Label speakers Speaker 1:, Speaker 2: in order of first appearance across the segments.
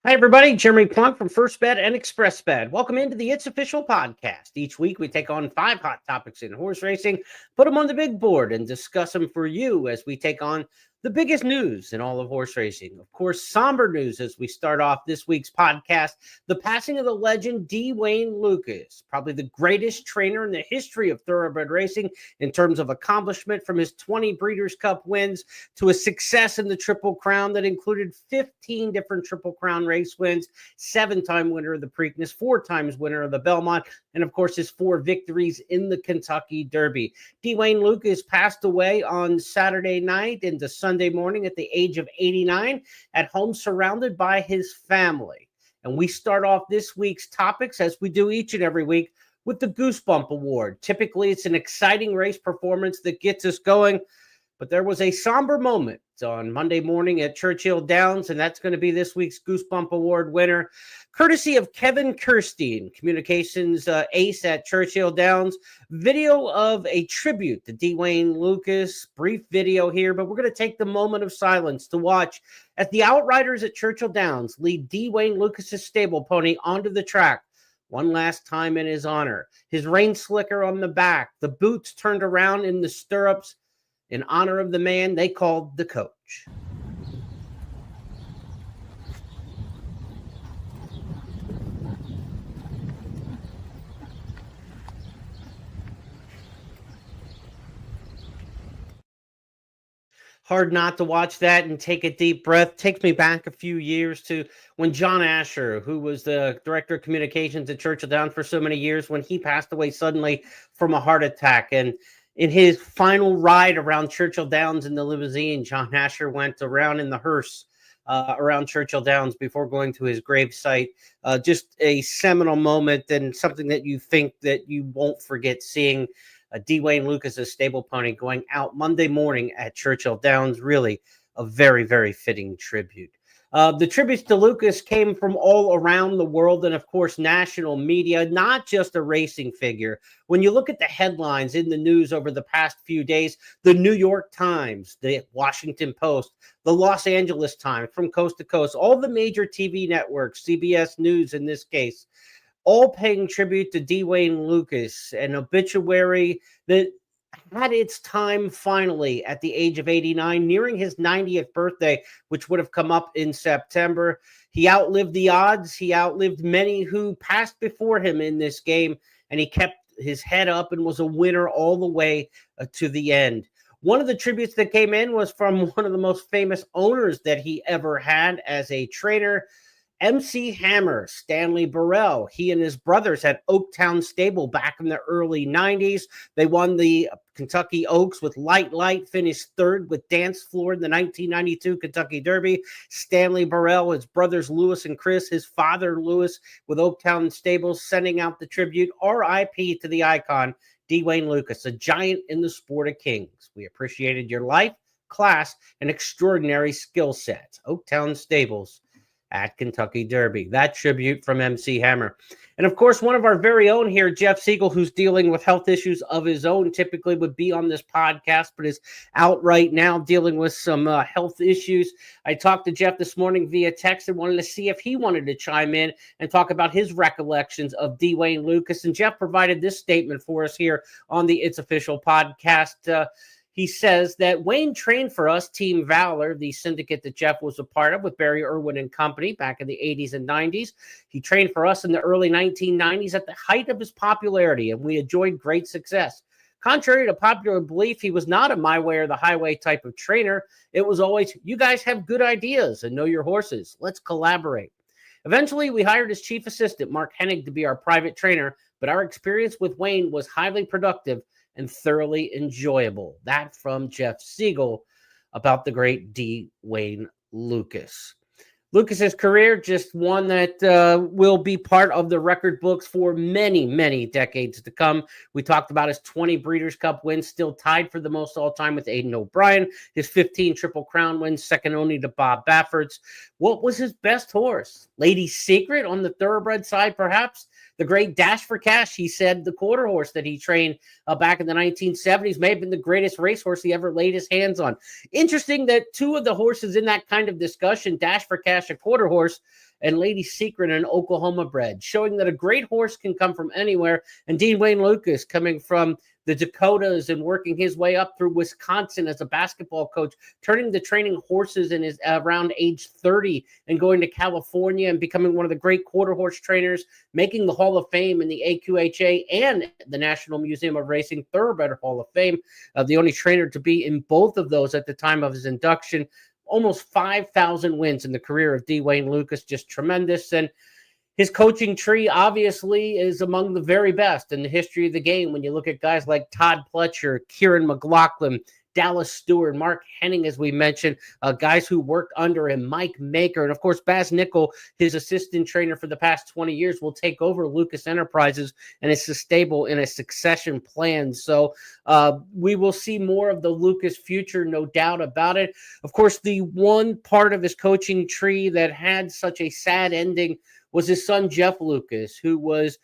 Speaker 1: Hi, everybody. Jeremy Plonk from First Bet and Express Bet. Welcome into the It's Official podcast. Each week, we take on 5 hot topics in horse racing, put them on the big board, and discuss them for you as we take on the biggest news in all of horse racing. Of course, somber news as we start off this week's podcast, the passing of the legend D. Wayne Lukas, probably the greatest trainer in the history of thoroughbred racing in terms of accomplishment, from his 20 Breeders' Cup wins to a success in the Triple Crown that included 15 different Triple Crown race wins, 7-time winner of the Preakness, 4 times winner of the Belmont, and of course his 4 victories in the Kentucky Derby. D. Wayne Lukas passed away on Saturday night into Sunday morning at the age of 89 at home, surrounded by his family. And we start off this week's topics, as we do each and every week, with the Goosebump Award. Typically, it's an exciting race performance that gets us going, but there was a somber moment on Monday morning at Churchill Downs, and that's going to be this week's Goosebump Award winner, courtesy of Kevin Kirstein, communications ace at Churchill Downs. Video of a tribute to D. Wayne Lukas. Brief video here, but we're going to take the moment of silence to watch as the Outriders at Churchill Downs lead D. Wayne Lucas's stable pony onto the track one last time in his honor. His rein slicker on the back, the boots turned around in the stirrups, in honor of the man they called the coach. Hard not to watch that and take a deep breath. Takes me back a few years to when John Asher, who was the director of communications at Churchill Downs for so many years, when he passed away suddenly from a heart attack. And in his final ride around Churchill Downs in the limousine, John Asher went around in the hearse around Churchill Downs before going to his gravesite. Just a seminal moment, and something that you think that you won't forget, seeing D. Wayne Lucas's stable pony going out Monday morning at Churchill Downs. Really a very, very fitting tribute. The tributes to Lukas came from all around the world and, of course, national media, not just a racing figure. When you look at the headlines in the news over the past few days, the New York Times, the Washington Post, the Los Angeles Times, from coast to coast, all the major TV networks, CBS News in this case, all paying tribute to D. Wayne Lukas, an obituary that had its time finally at the age of 89, nearing his 90th birthday, which would have come up in September. He outlived the odds. He outlived many who passed before him in this game, and he kept his head up and was a winner all the way to the end. One of the tributes that came in was from one of the most famous owners that he ever had as a trainer, MC Hammer, Stanley Burrell. He and his brothers had Oaktown Stable back in the early 90s. They won the Kentucky Oaks with Light, finished third with Dance Floor in the 1992 Kentucky Derby. Stanley Burrell, his brothers Lewis and Chris, his father Lewis with Oaktown Stables, sending out the tribute, RIP to the icon, D. Wayne Lukas, a giant in the sport of kings. We appreciated your life, class, and extraordinary skill sets. Oaktown Stables at Kentucky Derby. That tribute from MC Hammer. And of course, one of our very own here, Jeff Siegel, who's dealing with health issues of his own, typically would be on this podcast, but is out right now dealing with some health issues. I talked to Jeff this morning via text and wanted to see if he wanted to chime in and talk about his recollections of D. Wayne Lukas. And Jeff provided this statement for us here on the It's Official podcast. He says that Wayne trained for us, Team Valor, the syndicate that Jeff was a part of with Barry Irwin and company back in the 80s and 90s. He trained for us in the early 1990s at the height of his popularity, and we enjoyed great success. Contrary to popular belief, he was not a my way or the highway type of trainer. It was always, you guys have good ideas and know your horses. Let's collaborate. Eventually, we hired his chief assistant, Mark Hennig, to be our private trainer, but our experience with Wayne was highly productive and thoroughly enjoyable. That from Jeff Siegel about the great D. Wayne Lukas. Lucas's career, just one that will be part of the record books for many, many decades to come. We talked about his 20 Breeders' Cup wins, still tied for the most all-time with Aidan O'Brien. His 15 Triple Crown wins, second only to Bob Baffert's. What was his best horse? Lady's Secret on the thoroughbred side, perhaps? The great Dash for Cash, he said, the quarter horse that he trained back in the 1970s may have been the greatest racehorse he ever laid his hands on. Interesting that two of the horses in that kind of discussion, Dash for Cash, a quarter horse, and Lady Secret, an Oklahoma bred, showing that a great horse can come from anywhere. And Dean Wayne Lucas coming from the Dakotas and working his way up through Wisconsin as a basketball coach, turning to training horses in his around age 30 and going to California and becoming one of the great quarter horse trainers, making the Hall of Fame in the AQHA and the National Museum of Racing Thoroughbred Hall of Fame, the only trainer to be in both of those at the time of his induction. Almost 5,000 wins in the career of D. Wayne Lucas, just tremendous. And his coaching tree obviously is among the very best in the history of the game. When you look at guys like Todd Pletcher, Kieran McLaughlin, Dallas Stewart, Mark Henning, as we mentioned, guys who worked under him, Mike Maker, and of course, Baz Nickel, his assistant trainer for the past 20 years, will take over Lucas Enterprises and is stable in a succession plan. So we will see more of the Lucas future, no doubt about it. Of course, the one part of his coaching tree that had such a sad ending was his son, Jeff Lucas, who was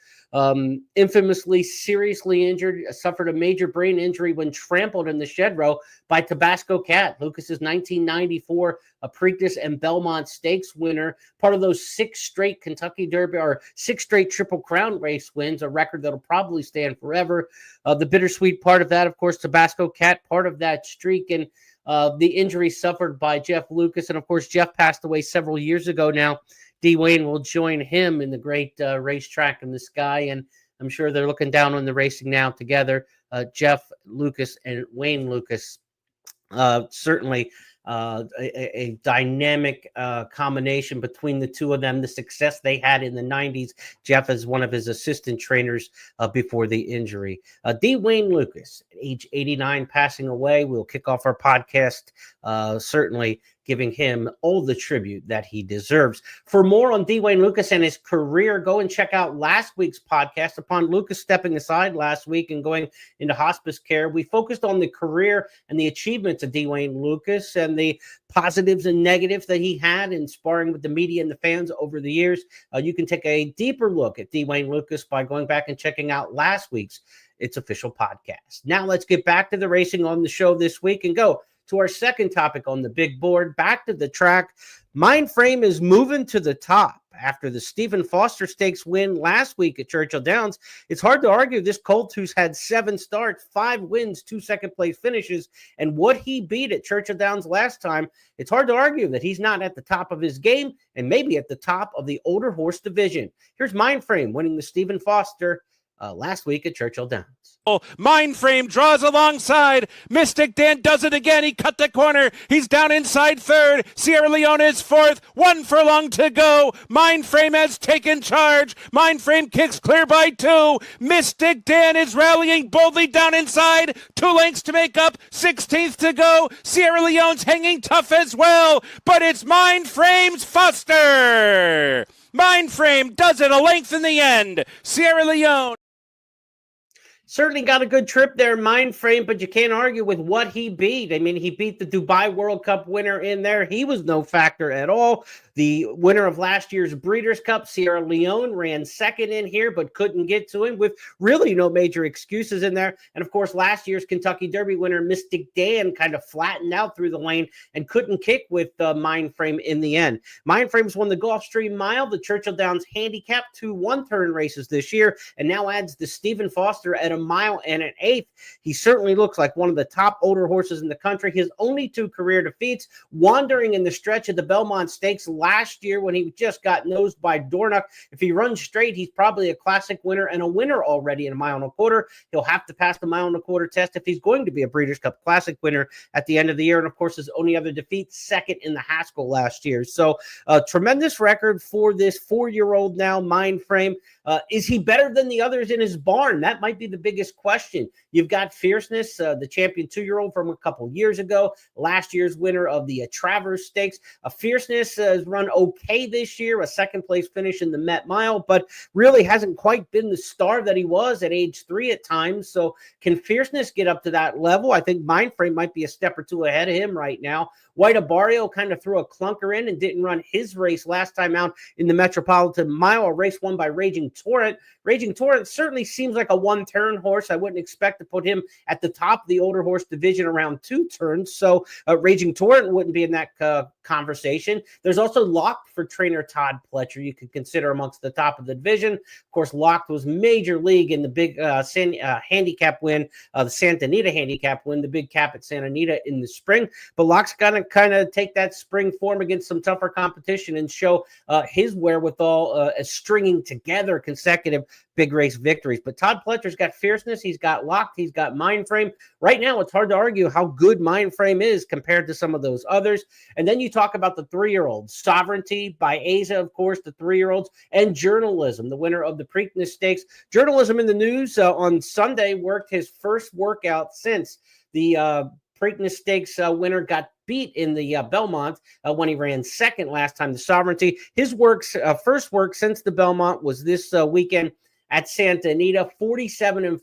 Speaker 1: infamously seriously injured, suffered a major brain injury when trampled in the shed row by Tabasco Cat. Lucas's 1994 Preakness and Belmont Stakes winner, part of those 6 straight Kentucky Derby or 6 straight Triple Crown race wins, a record that'll probably stand forever. The bittersweet part of that, of course, Tabasco Cat, part of that streak, and the injury suffered by Jeff Lucas. And of course, Jeff passed away several years ago now. D. Wayne will join him in the great racetrack in the sky, and I'm sure they're looking down on the racing now together. Jeff Lucas and Wayne Lucas, certainly a dynamic combination between the two of them. The success they had in the 90s, Jeff as one of his assistant trainers before the injury. D. Wayne Lucas, at age 89, passing away. We'll kick off our podcast certainly giving him all the tribute that he deserves. For more on D. Wayne Lucas and his career, go and check out last week's podcast. Upon Lucas stepping aside last week and going into hospice care, we focused on the career and the achievements of D. Wayne Lucas and the positives and negatives that he had in sparring with the media and the fans over the years. You can take a deeper look at D. Wayne Lucas by going back and checking out last week's It's Official podcast. Now let's get back to the racing on the show this week and go to our second topic on the big board, back to the track. Mindframe is moving to the top after the Stephen Foster Stakes win last week at Churchill Downs. It's hard to argue this colt, who's had 7 starts, 5 wins, 2 second-place finishes, and what he beat at Churchill Downs last time, it's hard to argue that he's not at the top of his game and maybe at the top of the older horse division. Here's Mindframe winning the Stephen Foster last week at Churchill Downs.
Speaker 2: Mindframe draws alongside. Mystic Dan does it again. He cut the corner. He's down inside third. Sierra Leone is fourth. 1 furlong to go. Mindframe has taken charge. Mindframe kicks clear by 2. Mystic Dan is rallying boldly down inside. 2 lengths to make up. 16th to go. Sierra Leone's hanging tough as well. But it's Mindframe's Foster. Mindframe does it a length in the end. Sierra Leone.
Speaker 1: Certainly got a good trip there, Mindframe, but you can't argue with what he beat. I mean, he beat the Dubai World Cup winner in there. He was no factor at all. The winner of last year's Breeders' Cup, Sierra Leone, ran second in here, but couldn't get to him with really no major excuses in there. And, of course, last year's Kentucky Derby winner, Mystic Dan, kind of flattened out through the lane and couldn't kick with Mindframe in the end. Mindframe's won the Gulfstream Mile, the Churchill Downs Handicap, 2 one-turn races this year, and now adds the Stephen Foster at a mile and an eighth. He certainly looks like one of the top older horses in the country. His only 2 career defeats, wandering in the stretch of the Belmont Stakes last year when he just got nosed by Dornoch. If he runs straight, he's probably a classic winner and a winner already in a mile and a quarter. He'll have to pass the mile and a quarter test if he's going to be a Breeders' Cup Classic winner at the end of the year. And of course, his only other defeat, second in the Haskell last year. So a tremendous record for this 4-year-old now, Mindframe. Is he better than the others in his barn? That might be the biggest question. You've got Fierceness, the champion 2-year-old from a couple years ago, last year's winner of the Travers Stakes. Fierceness has run okay this year, a second-place finish in the Met Mile, but really hasn't quite been the star that he was at age 3 at times. So can Fierceness get up to that level? I think Mindframe might be a step or 2 ahead of him right now. White Abario kind of threw a clunker in and didn't run his race last time out in the Metropolitan Mile, a race won by Raging Torrent. Raging Torrent certainly seems like a 1-turn horse. I wouldn't expect to put him at the top of the older horse division around 2 turns. So Raging Torrent wouldn't be in that conversation. There's also Locked for trainer Todd Pletcher. You could consider amongst the top of the division. Of course, Locked was major league in the big handicap win, the Santa Anita handicap win, the big cap at Santa Anita in the spring. But Locke's got to kind of take that spring form against some tougher competition and show his wherewithal as stringing together consecutive big race victories. But Todd Pletcher's got fierceness. He's got Locked. He's got Mindframe. Right now, it's hard to argue how good Mindframe is compared to some of those others. And then you talk about the 3-year-olds. Sovereignty by Aza, of course, the 3-year-olds, and Journalism, the winner of the Preakness Stakes. Journalism in the news on Sunday worked his first workout since the Preakness Stakes winner got beat in the Belmont when he ran second last time, the Sovereignty. His first work since the Belmont was this weekend at Santa Anita, 47-4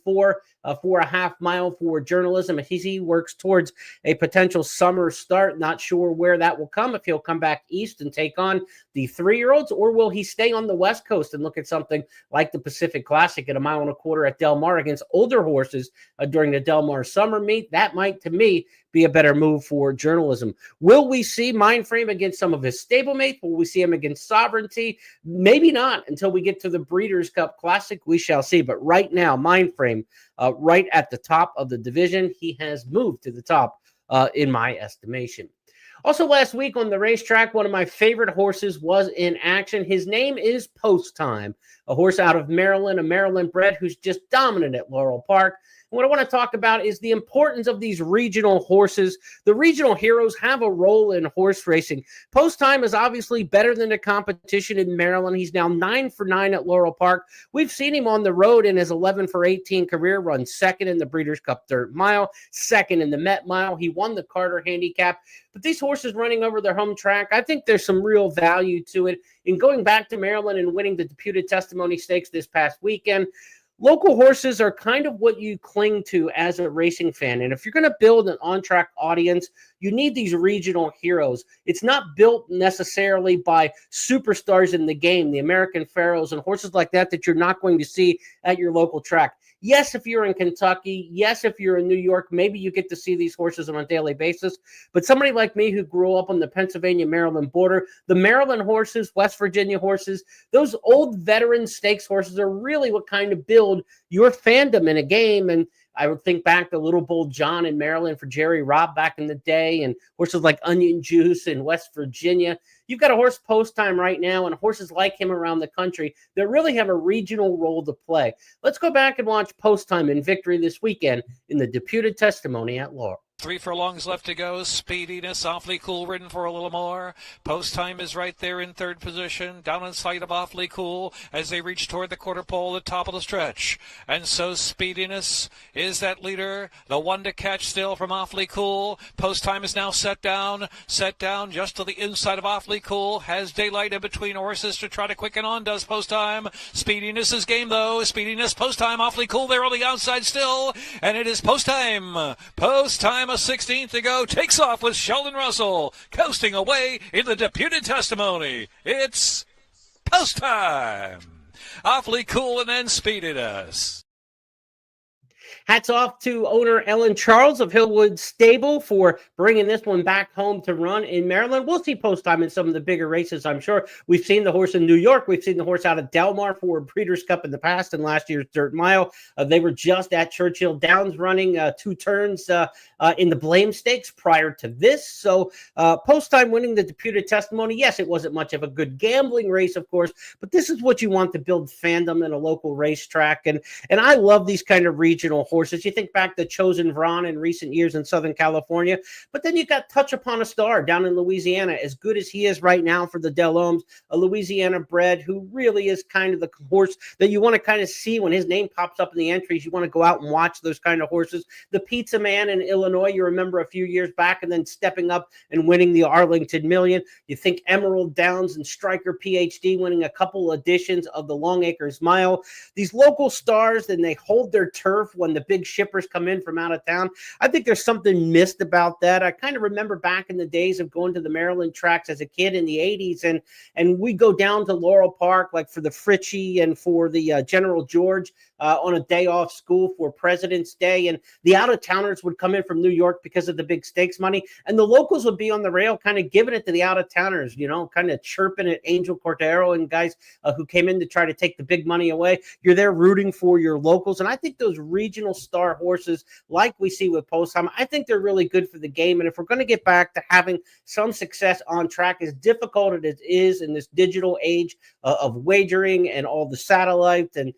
Speaker 1: for a half mile for Journalism. He works towards a potential summer start. Not sure where that will come, if he'll come back east and take on the 3-year-olds, or will he stay on the West Coast and look at something like the Pacific Classic at 1.25 miles at Del Mar against older horses during the Del Mar summer meet. That might, to me, be a better move for Journalism. Will we see Mindframe against some of his stablemates? Will we see him against Sovereignty? Maybe not until we get to the Breeders' Cup Classic. We shall see. But right now, Mindframe, right at the top of the division, he has moved to the top in my estimation. Also, last week on the racetrack, one of my favorite horses was in action. His name is Post Time, a horse out of Maryland, a Maryland bred who's just dominant at Laurel Park. What I want to talk about is the importance of these regional horses. The regional heroes have a role in horse racing. Post Time is obviously better than the competition in Maryland. He's now 9 for 9 at Laurel Park. We've seen him on the road in his 11 for 18 career, run second in the Breeders' Cup Dirt Mile, second in the Met Mile. He won the Carter Handicap. But these horses running over their home track, I think there's some real value to it. In going back to Maryland and winning the Deputed Testimony Stakes this past weekend, local horses are kind of what you cling to as a racing fan. And if you're going to build an on-track audience, you need these regional heroes. It's not built necessarily by superstars in the game, the American Pharaohs and horses like that you're not going to see at your local track. Yes, if you're in Kentucky, yes, if you're in New York, maybe you get to see these horses on a daily basis. But somebody like me who grew up on the Pennsylvania-Maryland border, the Maryland horses, West Virginia horses, those old veteran stakes horses are really what kind of build your fandom in a game. And I would think back to Little Bull John in Maryland for Jerry Robb back in the day, and horses like Onion Juice in West Virginia. You've got a horse Post Time right now and horses like him around the country that really have a regional role to play. Let's go back and watch Post Time in victory this weekend in the Deputed Testimony at Laurel.
Speaker 3: 3 furlongs left to go. Speediness, Awfully Cool, ridden for a little more. Post Time is right there in third position, down in sight of Awfully Cool as they reach toward the quarter pole at the top of the stretch. And so Speediness is that leader, the one to catch still from Awfully Cool. Post Time is now set down just to the inside of Awfully Cool. Has daylight in between horses to try to quicken on, does Post Time. Speediness is game, though. Speediness, Post Time, Awfully Cool there on the outside still. And it is Post Time. Post Time, a 16th to go, takes off with Sheldon Russell, coasting away in the Deputed Testimony. It's Post Time. Awfully Cool and then Speediness.
Speaker 1: Hats off to owner Ellen Charles of Hillwood Stable for bringing this one back home to run in Maryland. We'll see Post Time in some of the bigger races, I'm sure. We've seen the horse in New York. We've seen the horse out of Del Mar for Breeders' Cup in the past and last year's Dirt Mile. They were just at Churchill Downs running 2 turns in the Blame Stakes prior to this. So Post Time winning the Deputed Testimony. Yes, it wasn't much of a good gambling race, of course, but this is what you want to build fandom in a local racetrack. And I love these kind of regional horses. You think back to Chosen Vron in recent years in Southern California, but then you got Touch Upon a Star down in Louisiana, as good as he is right now for the Delhomes, a Louisiana bred who really is kind of the horse that you want to kind of see when his name pops up in the entries. You want to go out and watch those kind of horses. The Pizza Man in Illinois, you remember a few years back, and then stepping up and winning the Arlington Million. You think Emerald Downs and Striker PhD winning a couple editions of the Long Acres Mile. These local stars, then they hold their turf when the big shippers come in from out of town. I think there's something missed about that. I kind of remember back in the days of going to the Maryland tracks as a kid in the 80s, and we go down to Laurel Park, like for the Fritchie and for the General George on a day off school for President's Day. And the out-of-towners would come in from New York because of the big stakes money. And the locals would be on the rail kind of giving it to the out-of-towners, kind of chirping at Angel Cordero and guys who came in to try to take the big money away. You're there rooting for your locals. And I think those regional star horses, like we see with Postheim, I think they're really good for the game. And if we're going to get back to having some success on track, as difficult as it is in this digital age of wagering and all the satellite and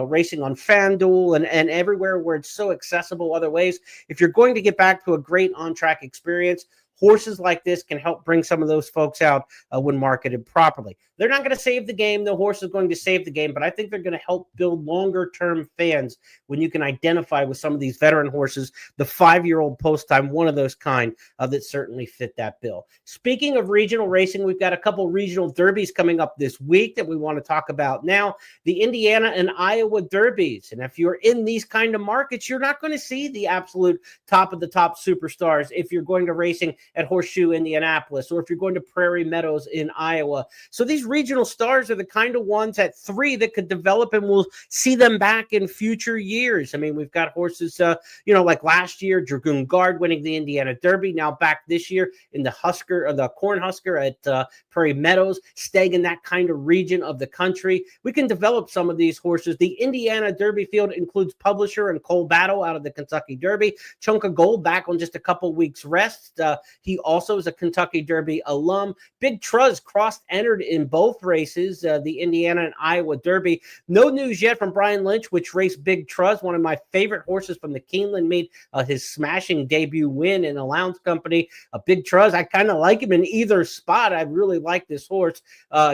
Speaker 1: racing on FanDuel and everywhere where it's so accessible other ways, if you're going to get back to a great on-track experience, horses like this can help bring some of those folks out when marketed properly. They're not going to save the game. No horse is going to save the game, but I think they're going to help build longer-term fans when you can identify with some of these veteran horses. The 5-year-old Postheim, one of those kind that certainly fit that bill. Speaking of regional racing, we've got a couple regional derbies coming up this week that we want to talk about now. The Indiana and Iowa derbies. And if you're in these kind of markets, you're not going to see the absolute top of the top superstars if you're going to racing at Horseshoe, Indianapolis, or if you're going to Prairie Meadows in Iowa. So these regional stars are the kind of ones at 3 that could develop, and we'll see them back in future years. I mean, we've got horses, like last year, Dragoon Guard winning the Indiana Derby, now back this year in the Cornhusker at Prairie Meadows, staying in that kind of region of the country. We can develop some of these horses. The Indiana Derby field includes Publisher and Cole Battle out of the Kentucky Derby. Chunk of Gold back on just a couple weeks rest. He also is a Kentucky Derby alum. Big Truz entered in both races, the Indiana and Iowa Derby. No news yet from Brian Lynch, which raced Big Truz, one of my favorite horses from the Keeneland meet, his smashing debut win in Allowance Company. Big Truz, I kind of like him in either spot. I really like this horse.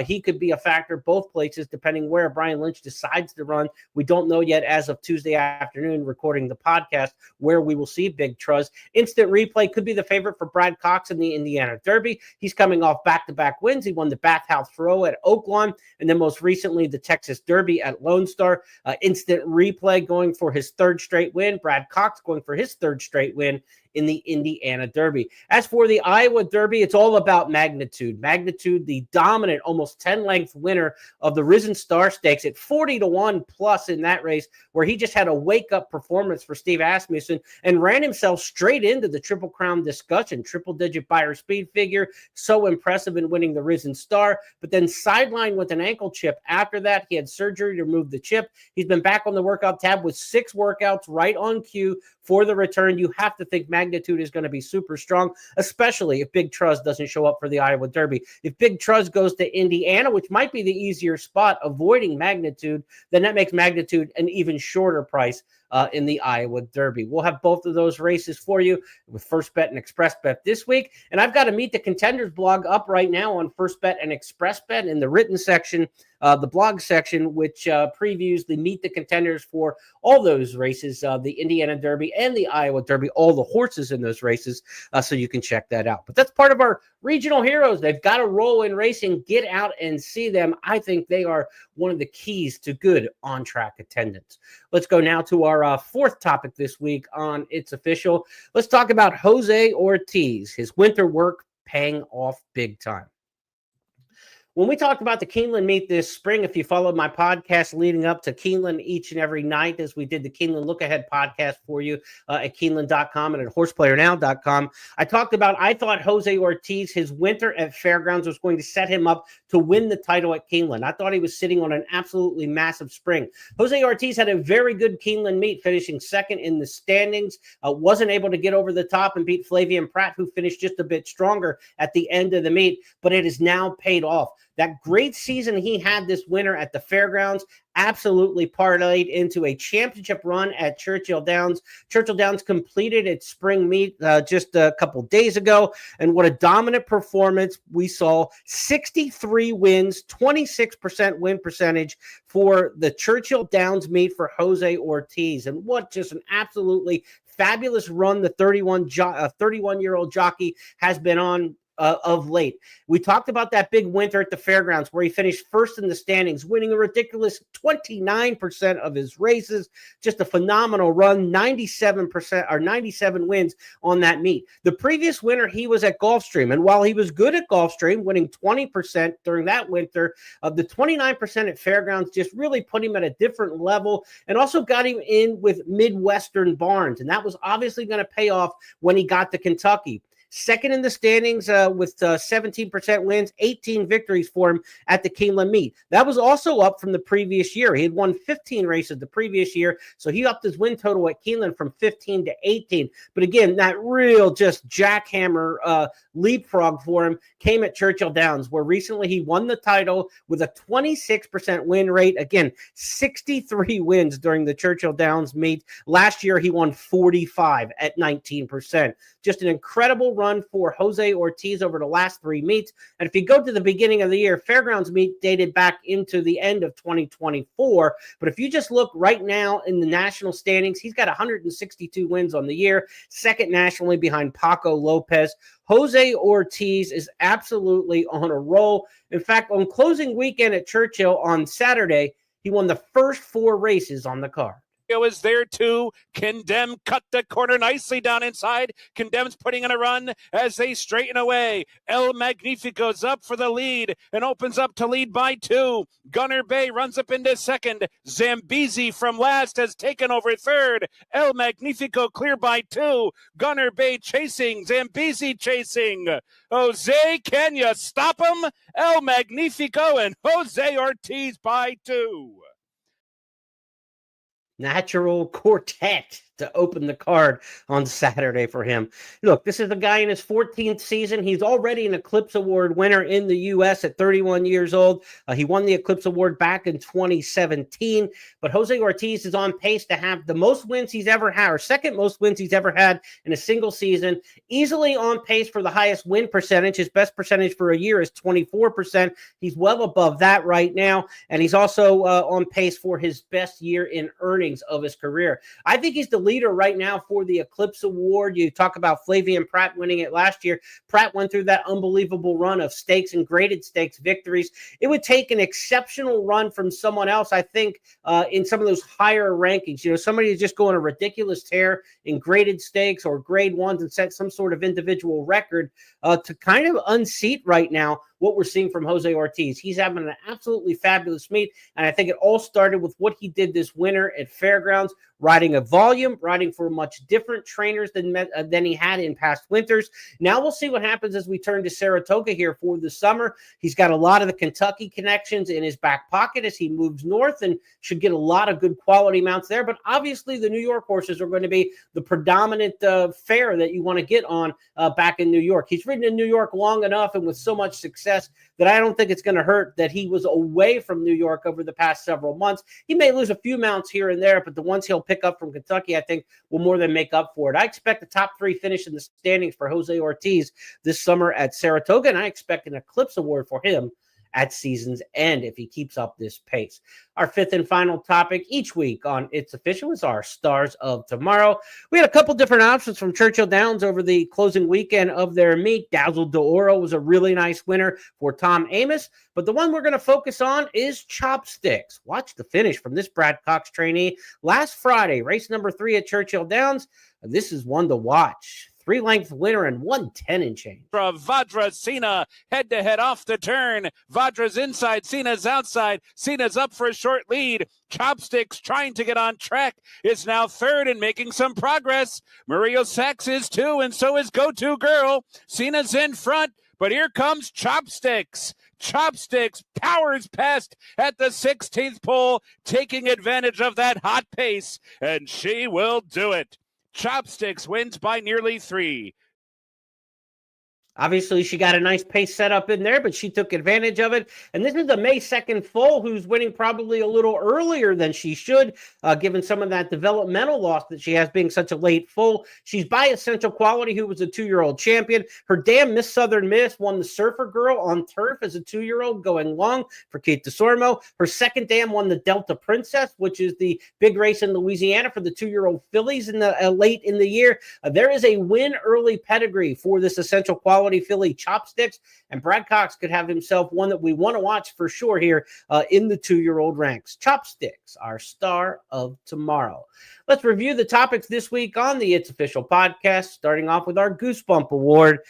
Speaker 1: He could be a factor both places, depending where Brian Lynch decides to run. We don't know yet as of Tuesday afternoon, recording the podcast, where we will see Big Truz. Instant Replay could be the favorite for Brad Cox in the Indiana Derby. He's coming off back-to-back wins. He won the Bathhouse Throw at Oaklawn, and then most recently the Texas Derby at Lone Star. Instant Replay going for his 3rd straight win. Brad Cox going for his 3rd straight win in the Indiana Derby. As for the Iowa Derby, it's all about Magnitude. Magnitude, the dominant, almost 10-length winner of the Risen Star Stakes at 40-1 plus in that race, where he just had a wake-up performance for Steve Asmussen and ran himself straight into the Triple Crown discussion. Triple-digit buyer speed figure, so impressive in winning the Risen Star, but then sidelined with an ankle chip. After that, he had surgery to remove the chip. He's been back on the workout tab with 6 workouts right on cue for the return. You have to think Magnitude is going to be super strong, especially if Big Truz doesn't show up for the Iowa Derby. If Big Truz goes to Indiana, which might be the easier spot, avoiding Magnitude, then that makes Magnitude an even shorter price in the Iowa Derby. We'll have both of those races for you with First Bet and Express Bet this week. And I've got a Meet the Contenders blog up right now on First Bet and Express Bet in the written section, the blog section, which previews the Meet the Contenders for all those races, the Indiana Derby and the Iowa Derby, all the horses in those races, so you can check that out. But that's part of our regional heroes. They've got a role in racing. Get out and see them. I think they are one of the keys to good on-track attendance. Let's go now to our 4th topic this week on It's Official. Let's talk about Jose Ortiz, his winter work paying off big time. When we talked about the Keeneland meet this spring, if you followed my podcast leading up to Keeneland each and every night, as we did the Keeneland Look Ahead podcast for you at Keeneland.com and at horseplayernow.com, I talked about, I thought Jose Ortiz, his winter at Fairgrounds was going to set him up to win the title at Keeneland. I thought he was sitting on an absolutely massive spring. Jose Ortiz had a very good Keeneland meet, finishing 2nd in the standings, wasn't able to get over the top and beat Flavian Pratt, who finished just a bit stronger at the end of the meet, but it has now paid off. That great season he had this winter at the Fairgrounds absolutely parlayed into a championship run at Churchill Downs. Churchill Downs completed its spring meet just a couple days ago, and what a dominant performance we saw. 63 wins, 26% win percentage for the Churchill Downs meet for Jose Ortiz, and what just an absolutely fabulous run the 31-year-old jockey has been on. of late. We talked about that big winter at the fairgrounds where he finished first in the standings, winning a ridiculous 29% of his races. Just a phenomenal run, 97% or 97 wins on that meet. The previous winter, he was at Gulfstream, and while he was good at Gulfstream, winning 20% during that winter, the 29% at fairgrounds just really put him at a different level and also got him in with Midwestern barns, and that was obviously going to pay off when he got to Kentucky. Second in the standings with 17% wins, 18 victories for him at the Keeneland meet. That was also up from the previous year. He had won 15 races the previous year, so he upped his win total at Keeneland from 15 to 18. But again, that real just jackhammer leapfrog for him came at Churchill Downs, where recently he won the title with a 26% win rate. Again, 63 wins during the Churchill Downs meet. Last year, he won 45 at 19%. Just an incredible run for Jose Ortiz over the last three meets. And if you go to the beginning of the year, Fairgrounds meet dated back into the end of 2024. But if you just look right now in the national standings, he's got 162 wins on the year, second nationally behind Paco Lopez. Jose Ortiz is absolutely on a roll. In fact, on closing weekend at Churchill on Saturday, he won the first four races on the card.
Speaker 2: Is there too. Condemn cut the corner nicely down inside. Condemn's putting in a run as they straighten away. El Magnifico's up for the lead and opens up to lead by 2. Gunner Bay runs up into second. Zambezi from last has taken over third. El Magnifico clear by 2. Gunner Bay chasing. Zambezi chasing. Jose, can you stop him? El Magnifico and Jose Ortiz by 2.
Speaker 1: Natural quartet to open the card on Saturday for him. Look, this is a guy in his 14th season. He's already an Eclipse Award winner in the U.S. at 31 years old. He won the Eclipse Award back in 2017. But Jose Ortiz is on pace to have the most wins he's ever had, or second most wins he's ever had in a single season. Easily on pace for the highest win percentage. His best percentage for a year is 24%. He's well above that right now. And he's also on pace for his best year in earnings of his career. I think he's the leader right now for the Eclipse Award. You talk about Flavian Pratt winning it last year. Pratt went through that unbelievable run of stakes and graded stakes victories. It would take an exceptional run from someone else, I think, in some of those higher rankings. You know, somebody is just going a ridiculous tear in graded stakes or grade ones and set some sort of individual record to kind of unseat right now what we're seeing from Jose Ortiz. He's having an absolutely fabulous meet, and I think it all started with what he did this winter at Fairgrounds, riding a volume, riding for much different trainers than he had in past winters. Now we'll see what happens as we turn to Saratoga here for the summer. He's got a lot of the Kentucky connections in his back pocket as he moves north and should get a lot of good quality mounts there. But obviously the New York horses are going to be the predominant fare that you want to get on back in New York. He's ridden in New York long enough and with so much success that I don't think it's going to hurt that he was away from New York over the past several months. He may lose a few mounts here and there, but the ones he'll pick up from Kentucky, I think, will more than make up for it. I expect a top 3 finish in the standings for Jose Ortiz this summer at Saratoga, and I expect an Eclipse Award for him at season's end if he keeps up this pace. Our fifth and final topic each week on It's Official is our Stars of Tomorrow. We had a couple different options from Churchill Downs over the closing weekend of their meet. Dazzle d'Oro was a really nice winner for Tom Amos, but the one we're going to focus on is Chopsticks. Watch the finish from this Brad Cox trainee last Friday, race number 3 at Churchill Downs. This is one to watch. 3-length winner and 110 and change.
Speaker 2: Vadra, Cena, head-to-head off the turn. Vadra's inside, Cena's outside. Cena's up for a short lead. Chopsticks trying to get on track is now third and making some progress. Mario Sachs is 2, and so is Go-To Girl. Cena's in front, but here comes Chopsticks. Chopsticks powers past at the 16th pole, taking advantage of that hot pace, and she will do it. Chopsticks wins by nearly 3.
Speaker 1: Obviously, she got a nice pace set up in there, but she took advantage of it. And this is the May 2nd foal who's winning probably a little earlier than she should, given some of that developmental loss that she has being such a late foal. She's by Essential Quality, who was a 2-year-old champion. Her dam, Miss Southern Miss, won the Surfer Girl on turf as a 2-year-old going long for Kate DeSormo. Her second dam won the Delta Princess, which is the big race in Louisiana for the 2-year-old fillies in the late in the year. There is a win early pedigree for this Essential Quality quality filly Chopsticks, and Brad Cox could have himself one that we want to watch for sure here in the 2-year-old ranks. Chopsticks, our star of tomorrow. Let's review the topics this week on the It's Official podcast, starting off with our Goosebump Award,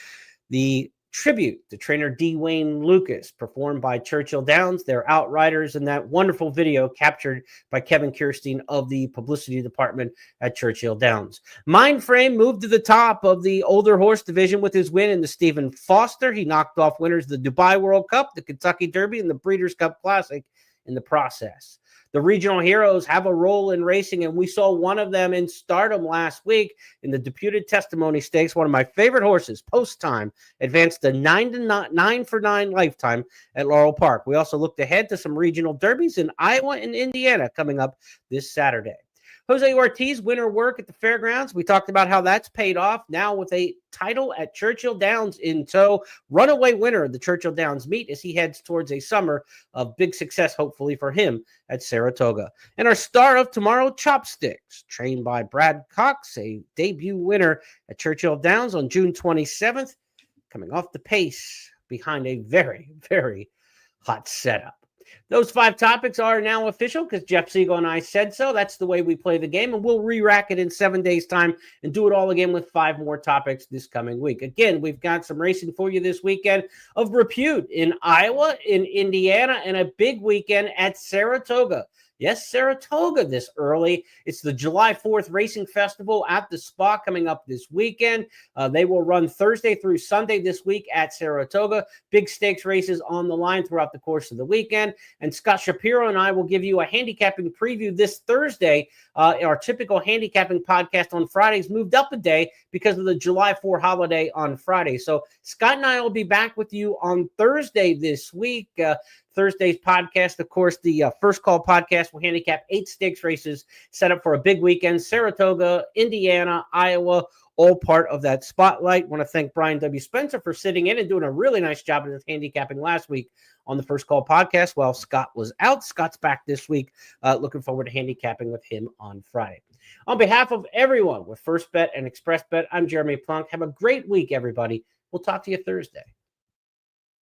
Speaker 1: the tribute to trainer D. Wayne Lucas, performed by Churchill Downs, their outriders, and that wonderful video captured by Kevin Kirstein of the publicity department at Churchill Downs. Mindframe moved to the top of the older horse division with his win in the Stephen Foster. He knocked off winners of the Dubai World Cup, the Kentucky Derby, and the Breeders' Cup Classic in the process. The regional heroes have a role in racing, and we saw one of them in Stardom last week in the Deputed Testimony Stakes. One of my favorite horses, Post Time, advanced the 9-for-9 lifetime at Laurel Park. We also looked ahead to some regional derbies in Iowa and Indiana coming up this Saturday. Jose Ortiz, winter work at the fairgrounds. We talked about how that's paid off now with a title at Churchill Downs in tow. Runaway winner of the Churchill Downs meet as he heads towards a summer of big success, hopefully for him, at Saratoga. And our star of tomorrow, Chopsticks, trained by Brad Cox, a debut winner at Churchill Downs on June 27th, coming off the pace behind a very, very hot setup. Those 5 topics are now official because Jeff Siegel and I said so. That's the way we play the game, and we'll re-rack it in 7 days' time and do it all again with 5 more topics this coming week. Again, we've got some racing for you this weekend of repute in Iowa, in Indiana, and a big weekend at Saratoga. Yes, Saratoga this early. It's the July 4th Racing Festival at the Spa coming up this weekend. They will run Thursday through Sunday this week at Saratoga. Big stakes races on the line throughout the course of the weekend. And Scott Shapiro and I will give you a handicapping preview this Thursday. Our typical handicapping podcast on Fridays moved up a day because of the July 4th holiday on Friday. So Scott and I will be back with you on Thursday this week. Thursday's podcast, of course, the First Call podcast will handicap 8 stakes races set up for a big weekend. Saratoga, Indiana, Iowa, all part of that spotlight. I want to thank Brian W. Spencer for sitting in and doing a really nice job of his handicapping last week on the First Call podcast while Scott was out. Scott's back this week. Looking forward to handicapping with him on Friday. On behalf of everyone with First Bet and Express Bet, I'm Jeremy Plonk. Have a great week, everybody. We'll talk to you Thursday.